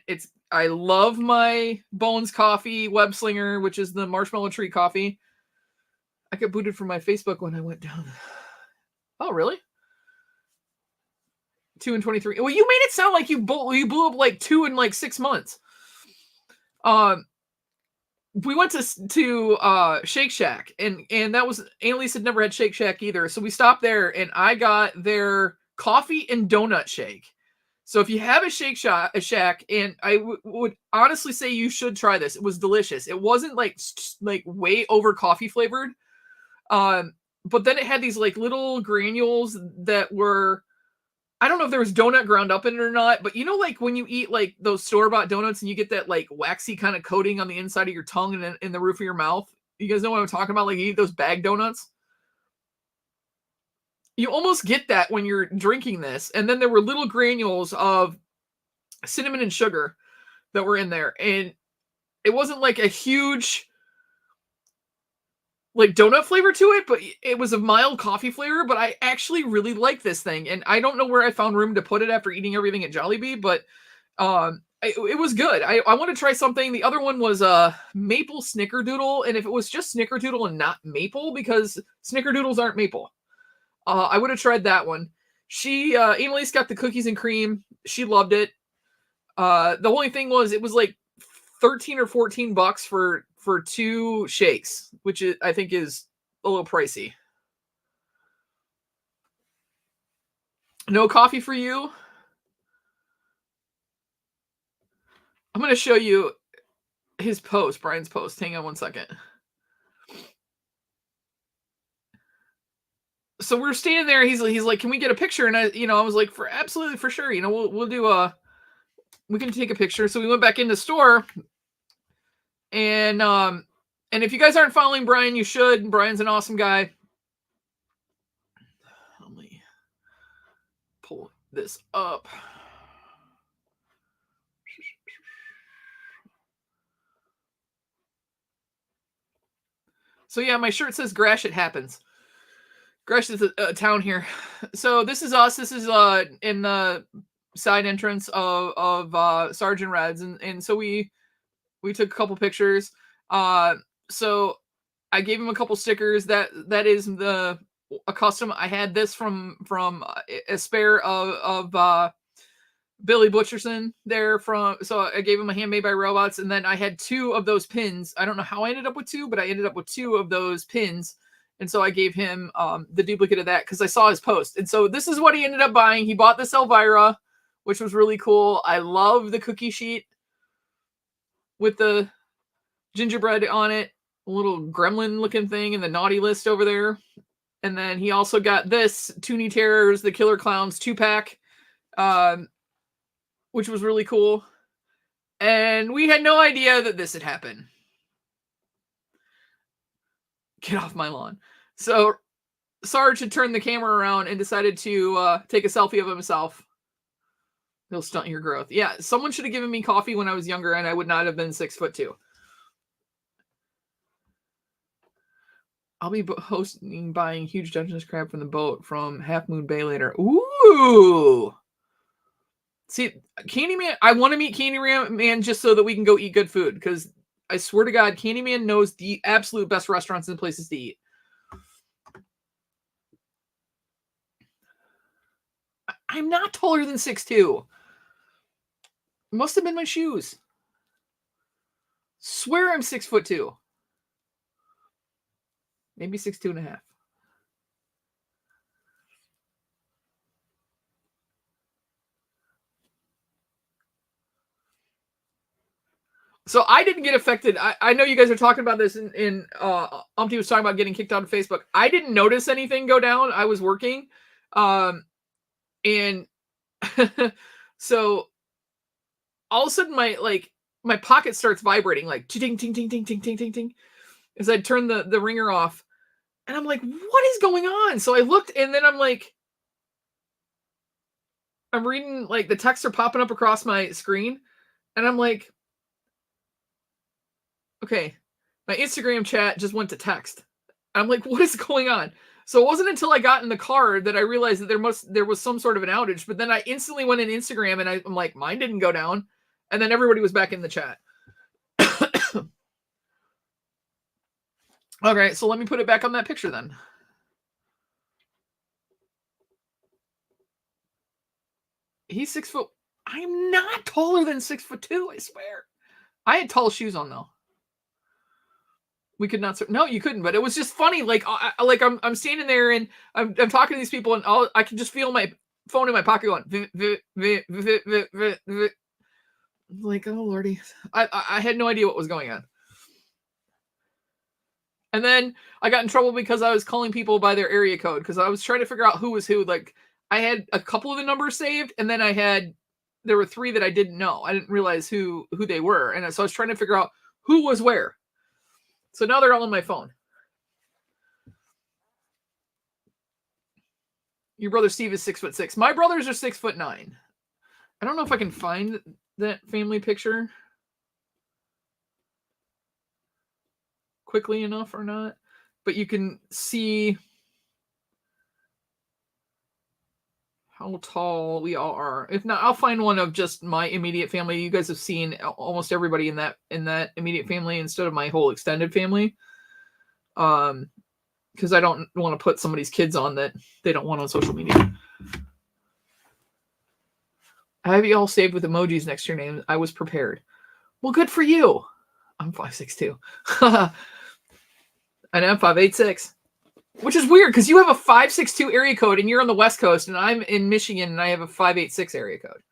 I love my Bones Coffee Web Slinger, which is the marshmallow tree coffee. I got booted from my Facebook when I went down. Oh, really? 2 and 23. Well, you made it sound like you blew up like 2 in like 6 months. We went to Shake Shack, and that was Annalise had never had Shake Shack either, so we stopped there, and I got their coffee and donut shake. So if you have a Shack, and I would honestly say you should try this. It was delicious. It wasn't like way over coffee flavored, but then it had these like little granules that were, I don't know if there was donut ground up in it or not, but you know, like when you eat like those store-bought donuts and you get that like waxy kind of coating on the inside of your tongue and in the roof of your mouth. You guys know what I'm talking about? Like you eat those bag donuts. You almost get that when you're drinking this. And then there were little granules of cinnamon and sugar that were in there. And it wasn't like a huge like donut flavor to it, but it was a mild coffee flavor. But I actually really like this thing. And I don't know where I found room to put it after eating everything at Jollibee, but it was good. I want to try something. The other one was maple snickerdoodle. And if it was just snickerdoodle and not maple, because snickerdoodles aren't maple, I would have tried that one. Annalise got the cookies and cream. She loved it. The only thing was it was like 13 or 14 bucks for 2 shakes, which I think is a little pricey. No coffee for you? I'm going to show you his post, Brian's post. Hang on one second. So we're standing there. He's like, can we get a picture? And I was like, absolutely, for sure. We'll do we can take a picture. So we went back in the store, and if you guys aren't following Brian, you should. Brian's an awesome guy. Let me pull this up. So yeah, my shirt says Grash It Happens. Grash is a town here. So this is us. This is in the side entrance of Sergeant Red's, and so we took a couple pictures. So I gave him a couple stickers. That is a custom. I had this from a spare of Billy Butcherson there so I gave him a Handmade by Robots, and then I had 2 of those pins. I don't know how I ended up with 2, but I ended up with 2 of those pins. And so I gave him the duplicate of that because I saw his post. And so this is what he ended up buying. He bought this Elvira, which was really cool. I love the cookie sheet with the gingerbread on it, a little gremlin looking thing, and the naughty list over there. And then he also got this Toonie Terrors, the Killer Clowns 2-pack, which was really cool. And we had no idea that this had happened. Get off my lawn. So Sarge had turned the camera around and decided to take a selfie of himself. He'll stunt your growth. Yeah, someone should have given me coffee when I was younger, and I would not have been 6'2". I'll be hosting buying huge Dungeness crab from the boat from Half Moon Bay later. Ooh. See, Candyman, I want to meet Candyman just so that we can go eat good food, because I swear to God, Candyman knows the absolute best restaurants and places to eat. I'm not taller than 6'2". Must have been my shoes. Swear I'm 6'2". Maybe 6'2.5". So I didn't get affected. I know you guys are talking about this in Umpty was talking about getting kicked out of Facebook. I didn't notice anything go down. I was working. And so all of a sudden my pocket starts vibrating like ting ting ting ting ting ting ting ting as I turn the ringer off. And I'm like, what is going on? So I looked, and then I'm like, I'm reading, like, the texts are popping up across my screen, and I'm like, okay, my Instagram chat just went to text. I'm like, what is going on? So it wasn't until I got in the car that I realized that there was some sort of an outage. But then I instantly went in Instagram, and I'm like, mine didn't go down. And then everybody was back in the chat. Okay, so let me put it back on that picture then. He's 6 foot. I'm not taller than 6'2", I swear. I had tall shoes on though. We could not. No, you couldn't. But it was just funny. Like I'm standing there and I'm talking to these people and I can just feel my phone in my pocket going. Like, oh lordy, I had no idea what was going on. And then I got in trouble because I was calling people by their area code because I was trying to figure out who was who. Like I had a couple of the numbers saved, and then there were 3 that I didn't know. I didn't realize who they were, and so I was trying to figure out who was where. So now they're all on my phone. Your brother Steve is 6'6". My brothers are 6'9". I don't know if I can find that family picture quickly enough or not, but you can see how tall we all are. If not, I'll find one of just my immediate family. You guys have seen almost everybody in that immediate family instead of my whole extended family. Because I don't want to put somebody's kids on that they don't want on social media. I have you all saved with emojis next to your name. I was prepared. Well, good for you. I'm 5'6" and I'm 5'8". Which is weird because you have a 562 area code and you're on the West Coast and I'm in Michigan and I have a 586 area code.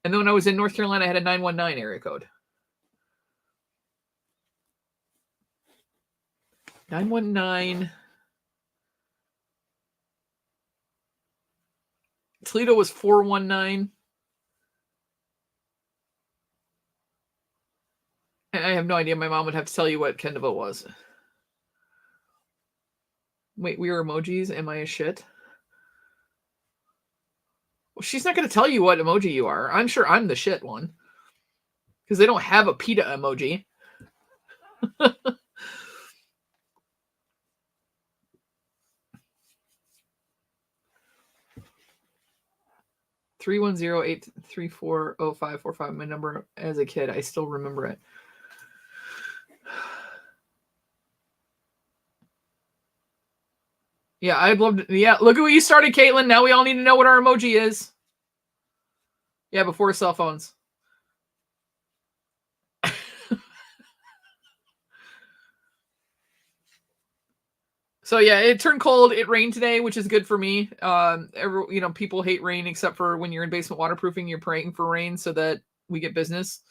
And then when I was in North Carolina, I had a 919 area code. 919. Toledo was 419. And I have no idea. My mom would have to tell you what Kendall was. Wait, we are emojis? Am I a shit? Well, she's not going to tell you what emoji you are. I'm sure I'm the shit one. Because they don't have a PETA emoji. 310-834-0545. My number as a kid. I still remember it. Yeah, I'd love to. Yeah, look at what you started, Caitlin. Now we all need to know what our emoji is. Yeah, before cell phones. So yeah, it turned cold. It rained today, which is good for me. People hate rain except for when you're in basement waterproofing. You're praying for rain so that we get business.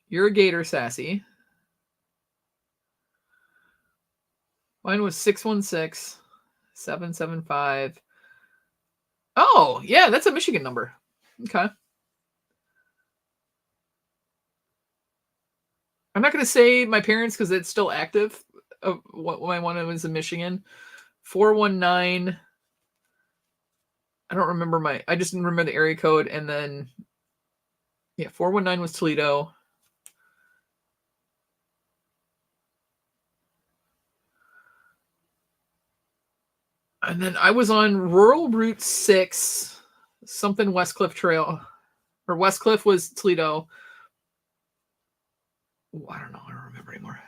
You're a gator, Sassy. Mine was 616-775. Oh, yeah, that's a Michigan number. Okay. I'm not going to say my parents because it's still active. When I was in Michigan. 419. I don't remember I just didn't remember the area code. And then, yeah, 419 was Toledo. And then I was on Rural Route 6, something Westcliff Trail. Or Westcliff was Toledo. Ooh, I don't know. I don't remember anymore.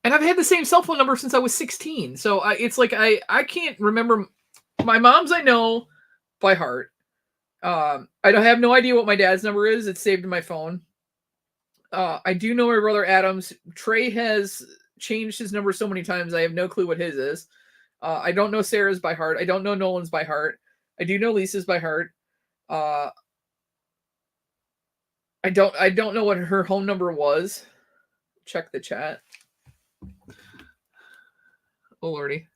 And I've had the same cell phone number since I was 16. So it's like I can't remember. My mom's I know by heart. I don't have no idea what my dad's number is. It's saved in my phone. I do know my brother Adam's. Trey has changed his number so many times. I have no clue what his is. I don't know Sarah's by heart. I don't know Nolan's by heart. I do know Lisa's by heart. I don't know what her home number was. Check the chat. Oh lordy.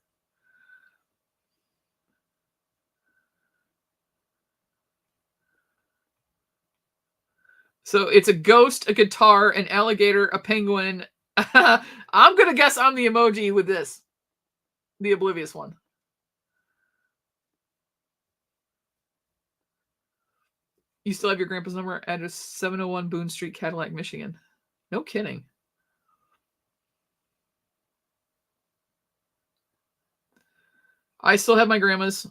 So it's a ghost, a guitar, an alligator, a penguin. I'm gonna guess I'm the emoji with this. The oblivious one. You still have your grandpa's number? Address 701 Boone Street, Cadillac, Michigan. No kidding. I still have my grandma's.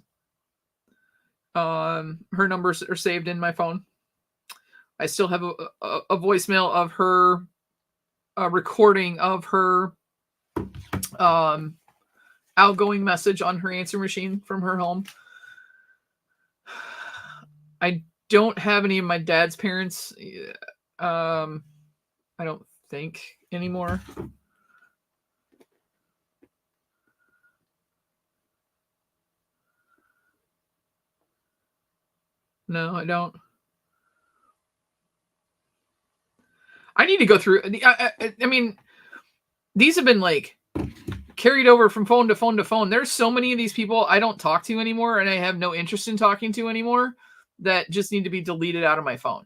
Her numbers are saved in my phone. I still have a voicemail of her, a recording of her outgoing message on her answer machine from her home. I don't have any of my dad's parents. I don't think anymore. No, I don't. I need to go through. I mean, these have been like carried over from phone to phone to phone. There's so many of these people I don't talk to anymore, and I have no interest in talking to anymore, that just need to be deleted out of my phone.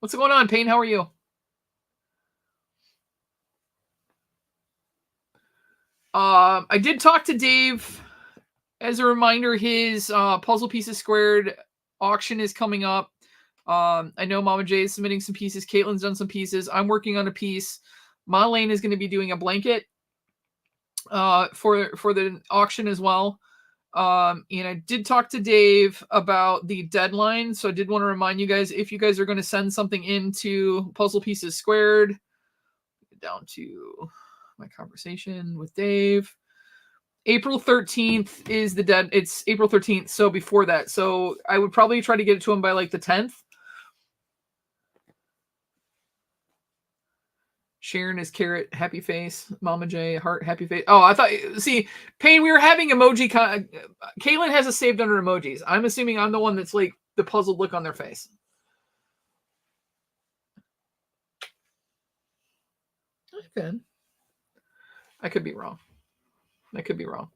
What's going on, Payne? How are you? I did talk to Dave. As a reminder, his Puzzle Pieces Squared auction is coming up. I know Mama J is submitting some pieces. Caitlin's done some pieces. I'm working on a piece. Ma Lane is going to be doing a blanket for the auction as well. And I did talk to Dave about the deadline. So I did want to remind you guys, if you guys are going to send something into Puzzle Pieces Squared, down to my conversation with Dave. April 13th is the dead. It's April 13th. So before that. So I would probably try to get it to him by like the 10th. Sharon is carrot, happy face. Mama J, heart, happy face. Oh, I thought, see, Payne, we were having emoji. Caitlin has it saved under emojis. I'm assuming I'm the one that's like the puzzled look on their face. Okay. I could be wrong. I could be wrong.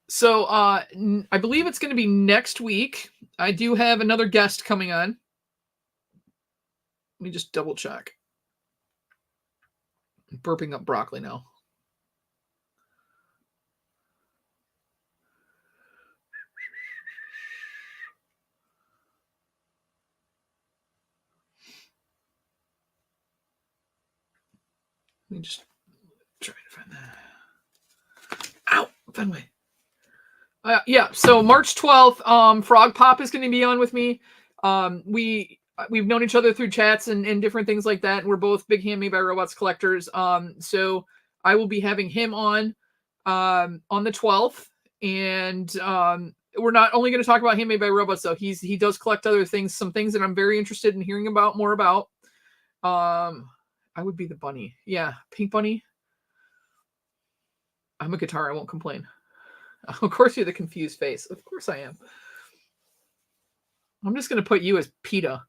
So I believe it's going to be next week. I do have another guest coming on. Let me just double check. I'm burping up broccoli now. Let me just try to find that. Ow! Fenway. Yeah, so March 12th, Frog Pop is going to be on with me. We've known each other through chats and different things like that. And we're both big Handmade by Robots collectors. So I will be having him on the 12th. And we're not only going to talk about Handmade by Robots, though. He does collect other things, some things that I'm very interested in hearing more about. I would be the bunny. Yeah, pink bunny. I'm a guitar. I won't complain. Of course you're the confused face. Of course I am. I'm just going to put you as PETA.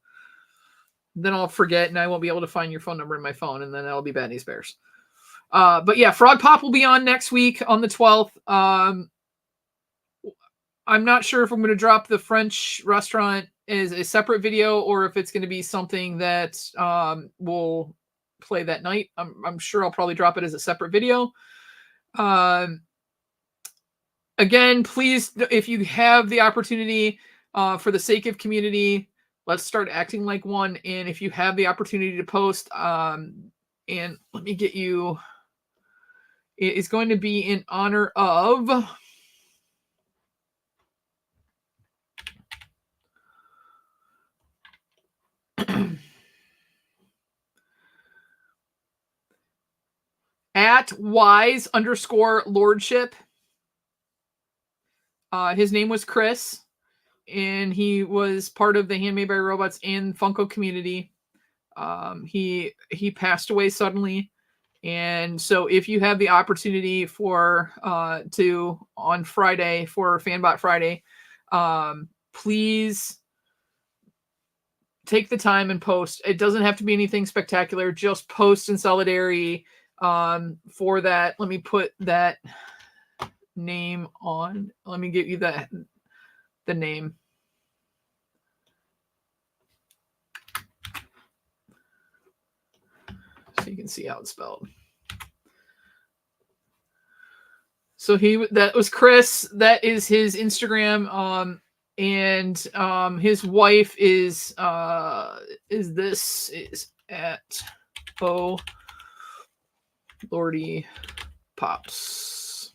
Then I'll forget and I won't be able to find your phone number in my phone, and then that'll be Bad News Bears. But yeah, Frog Pop will be on next week on the 12th. I'm not sure if I'm going to drop the French restaurant as a separate video or if it's going to be something that will play that night. I'm sure I'll probably drop it as a separate video. Again, please, if you have the opportunity, for the sake of community, let's start acting like one. And if you have the opportunity to post, and let me get you, it is going to be in honor of at wise_lordship. His name was Chris, and he was part of the Handmade by Robots and Funko community. He passed away suddenly, and so if you have the opportunity for on Friday for Fanbot Friday, please take the time and post. It doesn't have to be anything spectacular. Just post in solidarity for that. Let me put that name on. Let me give you the name. So you can see how it's spelled. So that was Chris. That is his Instagram. And his wife is at Oh Lordy Pops.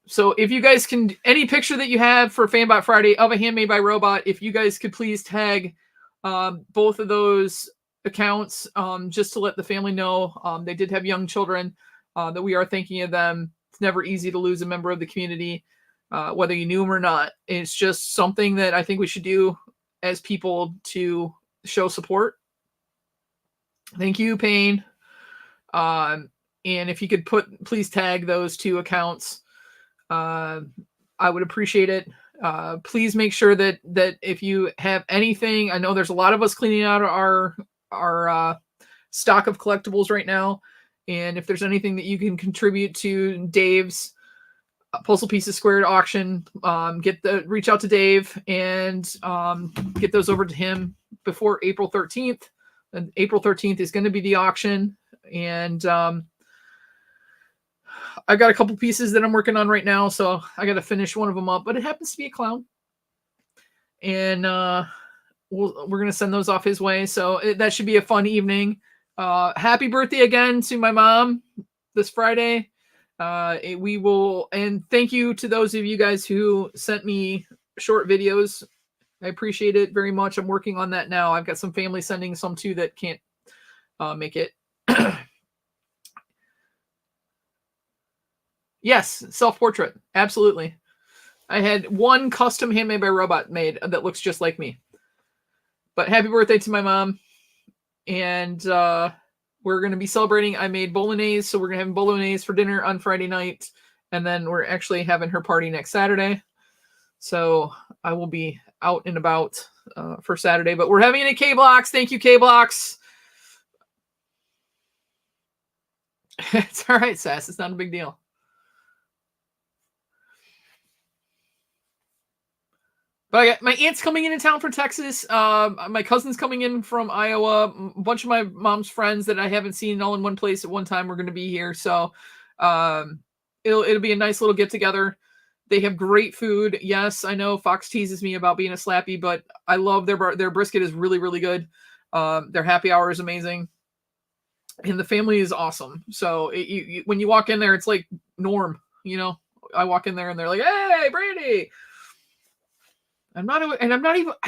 So if you guys can, any picture that you have for Fanbot Friday of a Handmade by Robot, if you guys could please tag both of those accounts, just to let the family know. They did have young children, that we are thinking of them. It's never easy to lose a member of the community, whether you knew them or not. It's just something that I think we should do as people to show support. Thank you, Payne. And if you could please tag those two accounts, I would appreciate it. Please make sure that if you have anything, I know there's a lot of us cleaning out our stock of collectibles right now, and if there's anything that you can contribute to Dave's Puzzle Pieces Squared auction, reach out to Dave and get those over to him before April 13th. And April 13th is going to be the auction, and I've got a couple pieces that I'm working on right now, so I got to finish one of them up, but it happens to be a clown. And we're going to send those off his way, so that should be a fun evening. Happy birthday again to my mom this Friday. We will, and thank you to those of you guys who sent me short videos. I appreciate it very much. I'm working on that now. I've got some family sending some too that can't make it. Yes, self-portrait. Absolutely. I had one custom Handmade by Robot made that looks just like me. But happy birthday to my mom. And we're going to be celebrating. I made bolognese, so we're going to have bolognese for dinner on Friday night. And then we're actually having her party next Saturday. So I will be out and about for Saturday. But we're having it at K-Blocks. Thank you, K-Blocks. It's all right, Sass. It's not a big deal. But I got my aunt's coming into town from Texas. My cousin's coming in from Iowa. A bunch of my mom's friends that I haven't seen all in one place at one time are going to be here. So it'll be a nice little get together. They have great food. Yes, I know Fox teases me about being a slappy, but I love their brisket is really, really good. Their happy hour is amazing. And the family is awesome. So when you walk in there, it's like Norm, you know. I walk in there and they're like, "Hey, Brandy." I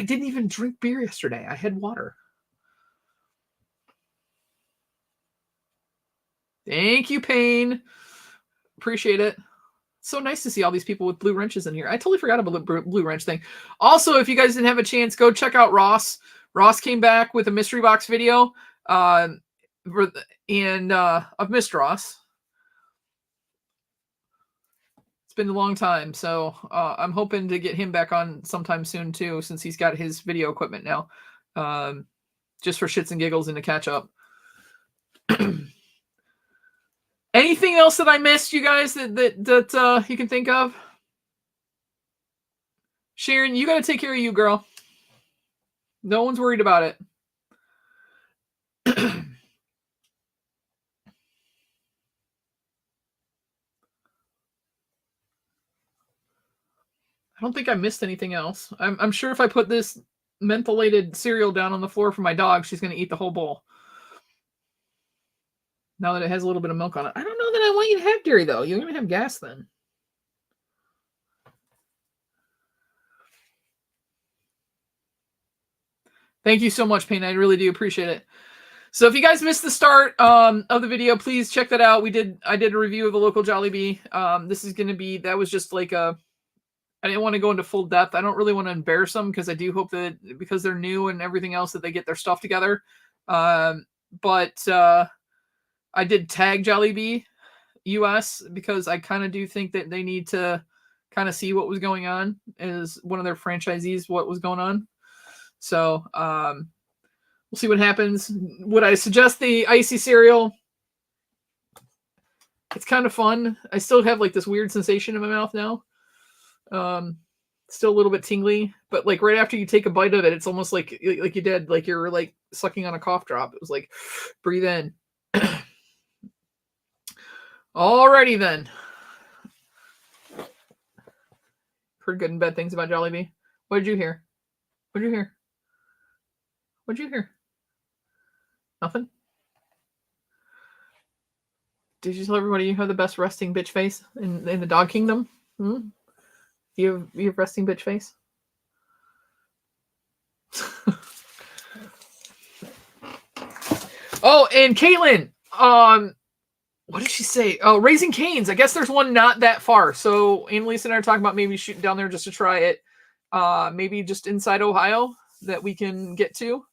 didn't even drink beer yesterday. I had water. Thank you, Payne. Appreciate it. So nice to see all these people with blue wrenches in here. I totally forgot about the blue wrench thing. Also, if you guys didn't have a chance, go check out Ross. Ross came back with a mystery box video. I've missed Ross. Been a long time, so I'm hoping to get him back on sometime soon too, since he's got his video equipment now, just for shits and giggles and to catch up. Anything else that I missed, you guys, that you can think of? Sharon, you got to take care of you, girl. No one's worried about it. I don't think I missed anything else. I'm sure if I put this mentholated cereal down on the floor for my dog, she's going to eat the whole bowl. Now that it has a little bit of milk on it. I don't know that I want you to have dairy, though. You're going to have gas then. Thank you so much, Payne. I really do appreciate it. So if you guys missed the start of the video, please check that out. I did a review of the local Jollibee. This is going to be, that was just like I didn't want to go into full depth. I don't really want to embarrass them because I do hope that because they're new and everything else that they get their stuff together. But I did tag Jollibee US because I kind of do think that they need to kind of see what was going on as one of their franchisees, what was going on. So we'll see what happens. Would I suggest the Icee cereal? It's kind of fun. I still have like this weird sensation in my mouth now. Still a little bit tingly, but like right after you take a bite of it, it's almost like you did, like you're like sucking on a cough drop. It was like, breathe in. Alrighty then. Heard good and bad things about Jollibee. What did you hear? What did you hear? What did you hear? Nothing? Did you tell everybody you have the best resting bitch face in the dog kingdom? Hmm? You have resting bitch face? Oh, and Caitlin, what did she say? Oh, Raising Cane's. I guess there's one not that far. So Annalise and I are talking about maybe shooting down there just to try it. Maybe just inside Ohio that we can get to.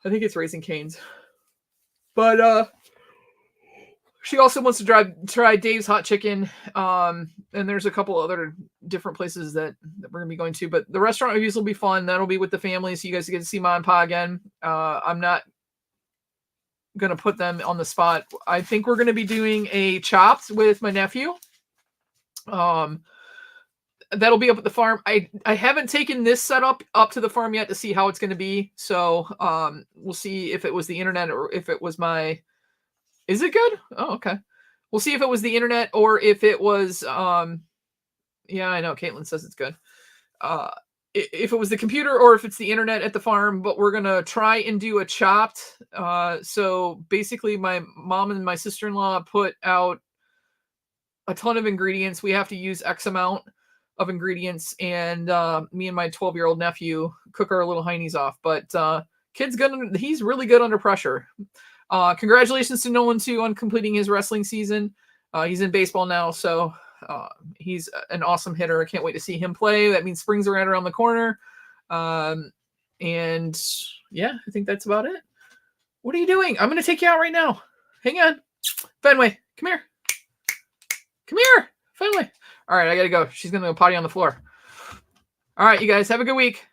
I think it's Raising Cane's. But she also wants to try Dave's Hot Chicken. And there's a couple other different places that we're gonna be going to. But the restaurant reviews will be fun. That'll be with the family, so you guys get to see Ma and Pa again. I'm not gonna put them on the spot. I think we're gonna be doing a chopped with my nephew. That'll be up at the farm. I haven't taken this setup up to the farm yet to see how it's going to be. So we'll see if it was the internet or if it was my. Is it good? Oh, okay. We'll see if it was the internet or if it was. Yeah, I know. Caitlin says it's good. If it was the computer or if it's the internet at the farm, but we're gonna try and do a chopped. So basically, my mom and my sister-in-law put out a ton of ingredients. We have to use X amount of ingredients, and me and my 12-year-old nephew cook our little heinies off. But kid's good. He's really good under pressure. Congratulations to Nolan too on completing his wrestling season. He's in baseball now, so he's an awesome hitter. I can't wait to see him play. That means spring's right around the corner. And yeah, I think that's about it. What are you doing? I'm going to take you out right now. Hang on. Fenway, come here. Come here, Fenway. All right, I got to go. She's going to go potty on the floor. All right, you guys, have a good week.